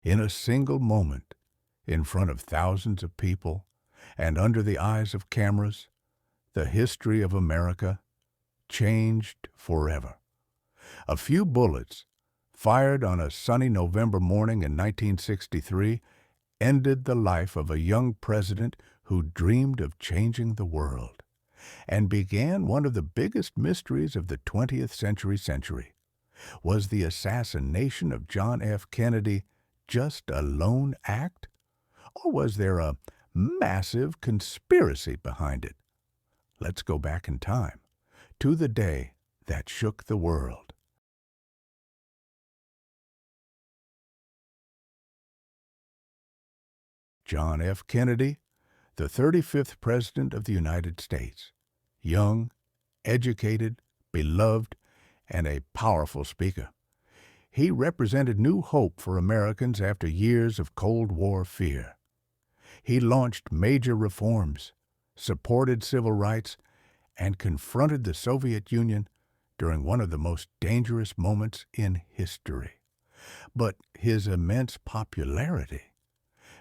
In a single moment, in front of thousands of people and under the eyes of cameras, the history of America changed forever. A few bullets, fired on a sunny November morning in 1963, ended the life of a young president who dreamed of changing the world, and began one of the biggest mysteries of the 20th century. Was the assassination of John F. Kennedy just a lone act? Or was there a massive conspiracy behind it? Let's go back in time, to the day that shook the world. John F. Kennedy, the 35th President of the United States. Young, educated, beloved, and a powerful speaker. He represented new hope for Americans after years of Cold War fear. He launched major reforms, supported civil rights, and confronted the Soviet Union during one of the most dangerous moments in history. But his immense popularity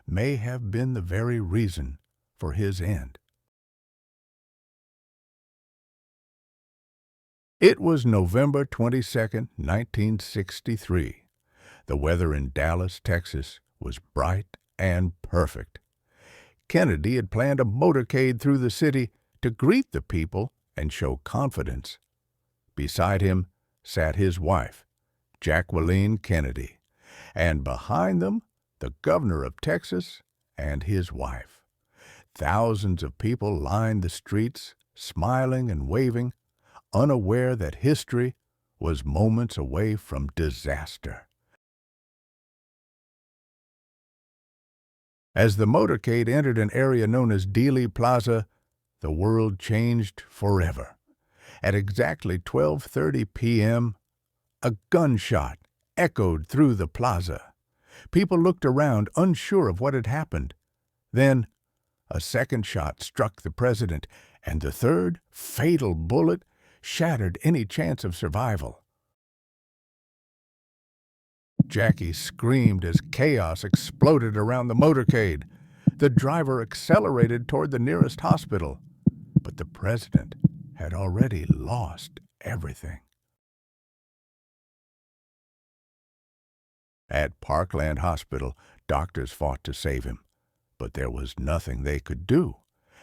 may have been the very reason for his end. It was November 22, 1963. The weather in Dallas, Texas, was bright and perfect. Kennedy had planned a motorcade through the city to greet the people and show confidence. Beside him sat his wife, Jacqueline Kennedy, and behind them, the governor of Texas and his wife. Thousands of people lined the streets, smiling and waving, unaware that history was moments away from disaster. As the motorcade entered an area known as Dealey Plaza, the world changed forever. At exactly 12:30 p.m., a gunshot echoed through the plaza. People looked around, unsure of what had happened. Then, a second shot struck the president, and the third, fatal bullet shattered any chance of survival. Jackie screamed as chaos exploded around the motorcade. The driver accelerated toward the nearest hospital, but the president had already lost everything. At Parkland Hospital, doctors fought to save him, but there was nothing they could do.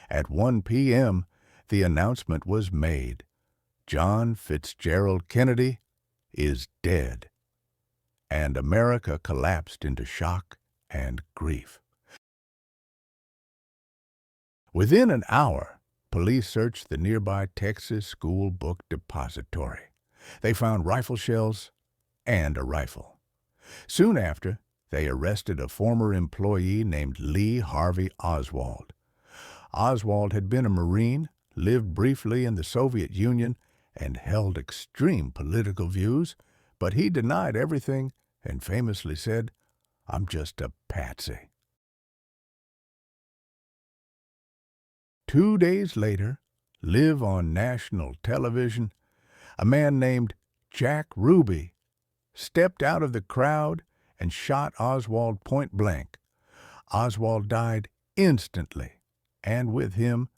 At 1 p.m., the announcement was made. John Fitzgerald Kennedy is dead. And America collapsed into shock and grief. Within an hour, police searched the nearby Texas School Book Depository. They found rifle shells and a rifle. Soon after, they arrested a former employee named Lee Harvey Oswald. Oswald had been a Marine, lived briefly in the Soviet Union, and held extreme political views, but he denied everything and famously said, "I'm just a patsy." 2 days later, live on national television, a man named Jack Ruby stepped out of the crowd and shot Oswald point blank. Oswald died instantly, and with him,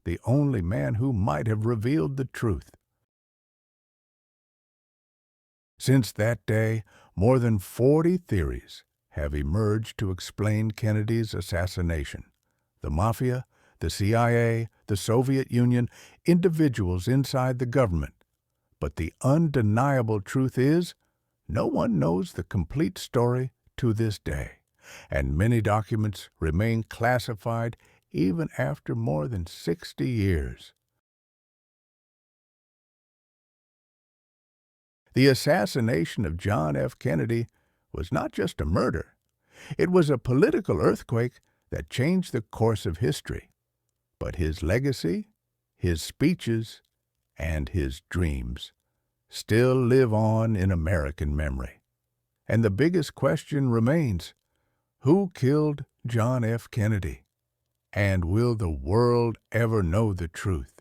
the only man who might have revealed the truth. Since that day, more than 40 theories have emerged to explain Kennedy's assassination. The Mafia, the CIA, the Soviet Union, individuals inside the government. But the undeniable truth is, no one knows the complete story to this day, and many documents remain classified even after more than 60 years. The assassination of John F. Kennedy was not just a murder. It was a political earthquake that changed the course of history. But his legacy, his speeches, and his dreams still live on in American memory. And the biggest question remains, who killed John F. Kennedy? And will the world ever know the truth?